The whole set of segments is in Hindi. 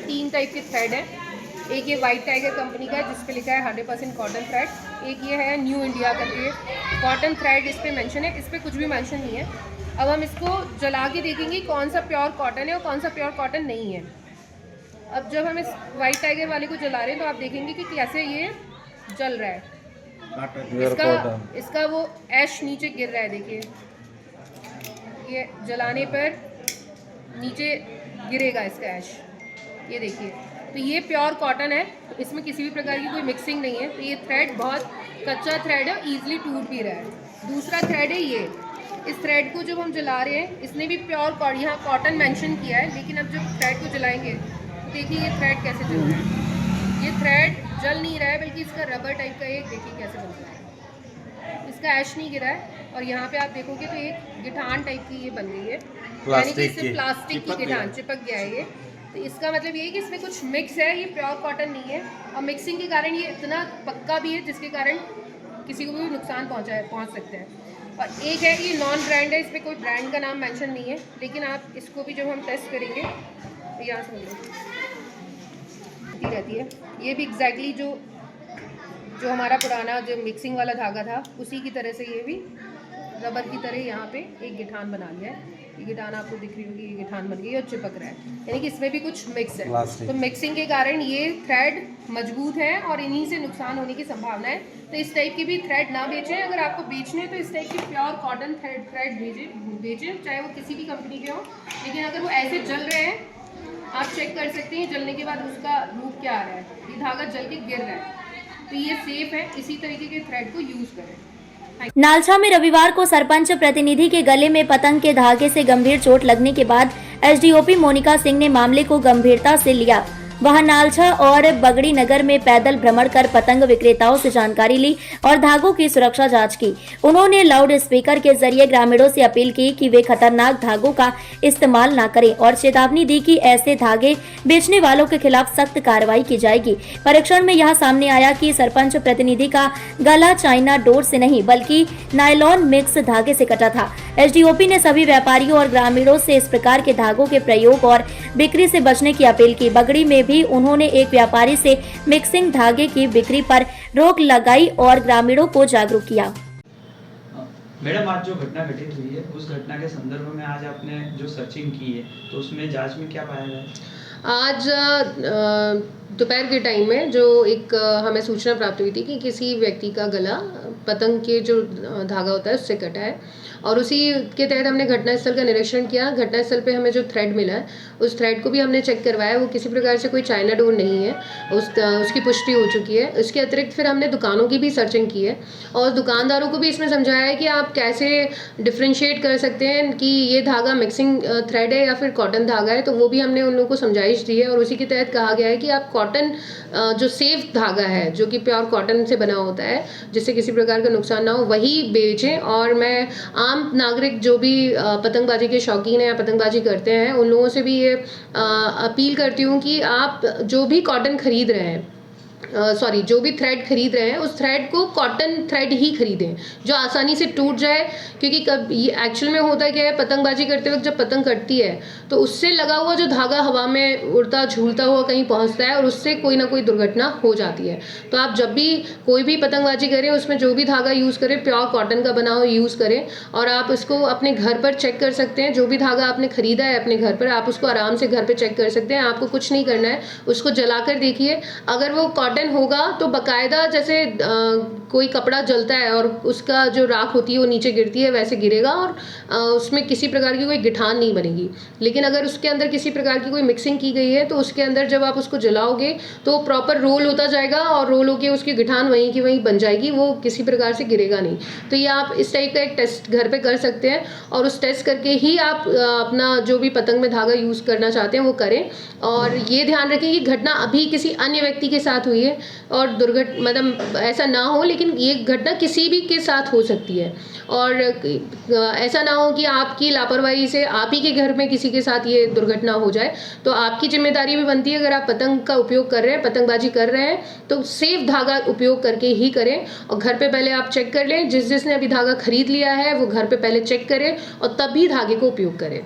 तीन टाइप के थ्रेड है। एक ये वाइट टाइगर कंपनी का है जिस पे लिखा है 100% कॉटन थ्रेड। एक ये है न्यू इंडिया करके कॉटन थ्रेड, इस पर मैंशन है, इस पर कुछ भी मैंशन नहीं है। अब हम इसको जला के देखेंगे कौन सा प्योर कॉटन है और कौन सा प्योर कॉटन नहीं है। अब जब हम इस वाइट टाइगर वाले को जला रहे हैं तो आप देखेंगे कि कैसे ये जल रहा है। इसका वो ऐश नीचे गिर रहा है, देखिए ये जलाने पर नीचे गिरेगा इसका ऐश, ये देखिए। तो ये प्योर कॉटन है, इसमें किसी भी प्रकार की कोई मिक्सिंग नहीं है। तो ये थ्रेड बहुत कच्चा थ्रेड है, ईजिली टूट भी रहा है। दूसरा थ्रेड है ये, इस थ्रेड को जब हम जला रहे हैं इसने भी प्योर यहाँ कॉटन मेंशन किया है, लेकिन अब जब थ्रेड को जलाएंगे तो देखिए ये थ्रेड कैसे जल रहा है। ये थ्रेड जल नहीं रहा है बल्कि इसका रबर टाइप का एक देखिए कैसे बन रहा है, इसका ऐश नहीं गिरा है। और यहाँ पे आप देखोगे तो एक गिठान टाइप की ये बन गई है, यानी कि इससे प्लास्टिक की गिठान चिपक गया है ये। तो इसका मतलब ये है कि इसमें कुछ मिक्स है, ये प्योर कॉटन नहीं है। और मिक्सिंग के कारण ये इतना पक्का भी है जिसके कारण किसी को भी नुकसान पहुँच सकता है। और एक है ये नॉन ब्रांड है, इस पर कोई ब्रांड का नाम मेंशन नहीं है, लेकिन आप इसको भी जब हम टेस्ट करेंगे तो यहाँ से रहती है। ये भी एग्जैक्टली जो हमारा पुराना जो मिक्सिंग वाला धागा था उसी की तरह से ये भी रबर की तरह यहाँ पे एक गिठान बना लिया है। ये गिठान आपको दिख रही होगी, ये गिठान बन गई और चिपक रहा है, यानी कि इसमें भी कुछ मिक्स है। तो मिक्सिंग के कारण ये थ्रेड मजबूत है और इन्हीं से नुकसान होने की संभावना है। तो इस टाइप की भी थ्रेड ना बेचें। अगर आपको बेचने तो इस टाइप की प्योर कॉटन थ्रेड बेचें, चाहे वो किसी भी कंपनी के हो। लेकिन अगर वो ऐसे जल रहे हैं, आप चेक कर सकते हैं जलने के बाद उसका रूप क्या आ रहा है, ये धागा जल के गिर रहा है, तो ये सेफ है। इसी तरीके के थ्रेड को यूज करें। नालछा में रविवार को सरपंच प्रतिनिधि के गले में पतंग के धागे से गंभीर चोट लगने के बाद एसडीओपी मोनिका सिंह ने मामले को गंभीरता से लिया। वह नालछा और बगड़ी नगर में पैदल भ्रमण कर पतंग विक्रेताओं से जानकारी ली और धागों की सुरक्षा जांच की। उन्होंने लाउड स्पीकर के जरिए ग्रामीणों से अपील की कि वे खतरनाक धागों का इस्तेमाल न करें और चेतावनी दी कि ऐसे धागे बेचने वालों के खिलाफ सख्त कार्रवाई की जाएगी। परीक्षण में यह सामने आया कि सरपंच प्रतिनिधि का गला चाइना डोर से नहीं बल्कि नायलॉन मिक्स धागे से कटा था। एसडीओपी ने सभी व्यापारियों और ग्रामीणों से इस प्रकार के धागों के प्रयोग और बिक्री से बचने की अपील की। बगड़ी में भी उन्होंने एक व्यापारी से मिक्सिंग धागे की बिक्री पर रोक लगाई और ग्रामीणों को जागरूक किया। मैडम, आज जो घटना घटित हुई है उस घटना के संदर्भ में आज आपने जो सर्चिंग की है तो उसमें जांच में क्या पाया गया? आज दोपहर के टाइम में जो एक हमें सूचना प्राप्त हुई थी कि किसी व्यक्ति का गला पतंग के जो धागा होता है उससे कटा है, और उसी के तहत हमने घटनास्थल का निरीक्षण किया। घटनास्थल पे हमें जो थ्रेड मिला है उस थ्रेड को भी हमने चेक करवाया, वो किसी प्रकार से कोई चाइना डोर नहीं है, उसकी पुष्टि हो चुकी है। इसके अतिरिक्त फिर हमने दुकानों की भी सर्चिंग की है और दुकानदारों को भी इसमें समझाया है कि आप कैसे डिफ्रेंशिएट कर सकते हैं कि ये धागा मिक्सिंग थ्रेड है या फिर कॉटन धागा है, तो वो भी हमने उन लोगों को समझाइश दी है। और उसी के तहत कहा गया है कि आप कॉटन जो सेफ धागा है जो कि प्योर कॉटन से बना होता है जिससे किसी प्रकार का नुकसान ना हो वही बेचें। और मैं आम नागरिक जो भी पतंगबाजी के शौकीन हैं या पतंगबाजी करते हैं उन लोगों से भी ये अपील करती हूँ कि आप जो भी कॉटन खरीद रहे हैं जो भी थ्रेड खरीद रहे हैं उस थ्रेड को कॉटन थ्रेड ही खरीदें जो आसानी से टूट जाए। क्योंकि कब ये एक्चुअल में होता क्या है, पतंगबाजी करते वक्त जब पतंग कटती है तो उससे लगा हुआ जो धागा हवा में उड़ता झूलता हुआ कहीं पहुंचता है और उससे कोई ना कोई दुर्घटना हो जाती है। तो आप जब भी कोई भी पतंगबाजी करें उसमें जो भी धागा यूज़ करें प्योर कॉटन का बना हो यूज़ करें। और आप इसको अपने घर पर चेक कर सकते हैं, जो भी धागा आपने खरीदा है अपने घर पर आप उसको आराम से घर पर चेक कर सकते हैं। आपको कुछ नहीं करना है, उसको जला कर देखिए, अगर वो कॉटन होगा तो बकायदा जैसे कोई कपड़ा जलता है और उसका जो राख होती है वो नीचे गिरती है वैसे गिरेगा और उसमें किसी प्रकार की कोई गिठान नहीं बनेगी। लेकिन अगर उसके अंदर किसी प्रकार की कोई मिक्सिंग की गई है तो उसके अंदर जब आप उसको जलाओगे तो प्रॉपर रोल होता जाएगा और रोल होके उसकी गिठान वहीं की वहीं बन जाएगी, वो किसी प्रकार से गिरेगा नहीं। तो ये आप इस टाइप का एक टेस्ट घर पे कर सकते हैं और उस टेस्ट करके ही आप अपना जो भी पतंग में धागा यूज़ करना चाहते हैं वो करें। और ये ध्यान रखें कि घटना अभी किसी अन्य व्यक्ति के साथ हुई है और मतलब ऐसा ना हो, लेकिन ये घटना किसी भी के साथ हो सकती है। और ऐसा ना हो कि आपकी लापरवाही से आप ही के घर में किसी के साथ ये दुर्घटना हो जाए। तो आपकी जिम्मेदारी भी बनती है, अगर आप पतंग का उपयोग कर रहे हैं, पतंगबाजी कर रहे हैं तो सेफ धागा उपयोग करके ही करें। और घर पे पहले आप चेक कर लें, जिसने अभी धागा खरीद लिया है वो घर पे पहले चेक करें और तभी धागे को उपयोग करें।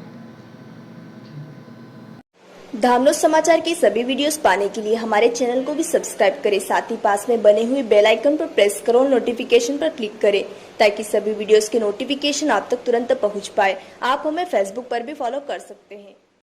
धामनोद समाचार के सभी वीडियोस पाने के लिए हमारे चैनल को भी सब्सक्राइब करें, साथ ही पास में बने हुए बेल आइकन पर प्रेस करो और नोटिफिकेशन पर क्लिक करें ताकि सभी वीडियोस के नोटिफिकेशन आप तक तुरंत पहुंच पाए। आप हमें फेसबुक पर भी फॉलो कर सकते हैं।